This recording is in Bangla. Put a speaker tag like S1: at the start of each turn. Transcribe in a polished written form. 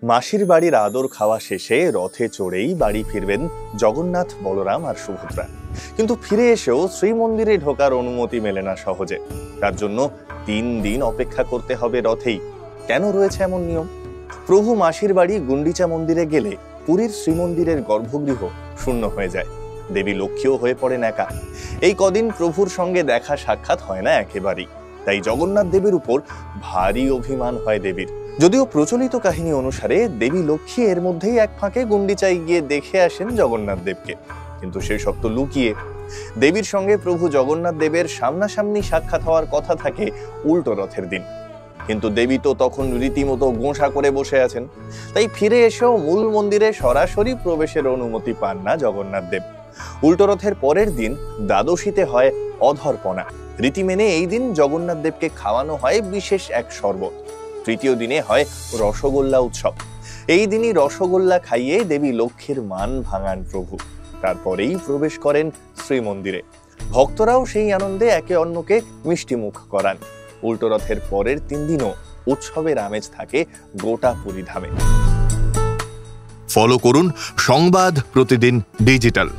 S1: মাসির বাড়ির আদর খাওয়া শেষে রথে চড়েই বাড়ি ফিরবেন জগন্নাথ, বলরাম আর সুভদ্রা। কিন্তু ফিরে এসেও শ্রীমন্দিরে ঢোকার অনুমতি মেলে না সহজে। তার জন্য 3 দিন অপেক্ষা করতে হবে রথেই। কেন রয়েছে এমন নিয়ম? প্রভু মাসির বাড়ি গুন্ডিচা মন্দিরে গেলে পুরীর শ্রীমন্দিরের গর্ভগৃহ শূন্য হয়ে যায়। দেবী লক্ষ্মীও হয়ে পড়েন একা। এই কদিন প্রভুর সঙ্গে দেখা সাক্ষাৎ হয় না একেবারেই। তাই জগন্নাথ দেবের উপর ভারী অভিমান হয় দেবীর। যদিও প্রচলিত কাহিনী অনুসারে দেবী লক্ষ্মী এর মধ্যেই এক ফাঁকে গুন্ডিচায় গিয়ে দেখে আসেন জগন্নাথ দেবকে, কিন্তু সেই সব তো লুকিয়ে। দেবীর সঙ্গে প্রভু জগন্নাথ দেবের সামনাসামনি সাক্ষাৎ হওয়ার কথা থাকে উল্টো রথের দিন, কিন্তু দেবী তো তখন রীতিমতো গোঁসা করে বসে আছেন। তাই ফিরে এসেও মূল মন্দিরে সরাসরি প্রবেশের অনুমতি পান না জগন্নাথ দেব। উল্টো রথের পরের দিন দ্বাদশীতে হয় অধরপনা। রীতি মেনে এই দিন জগন্নাথ দেবকে খাওয়ানো হয় বিশেষ এক শরবত। তৃতীয় দিনে হয় রসগোল্লা উৎসব। এই দিনই রসগোল্লা খাইয়ে দেবী লক্ষ্মীর মান ভাঙান প্রভু। তারপরেই প্রবেশ করেন শ্রীমন্দিরে। ভক্তরাও সেই আনন্দে একে অন্যকে মিষ্টিমুখ করান। উল্টো রথের পরের 3 দিনও উৎসবের আমেজ থাকে গোটা পুরী ধামে।
S2: ফলো করুন সংবাদ প্রতিদিন ডিজিটাল।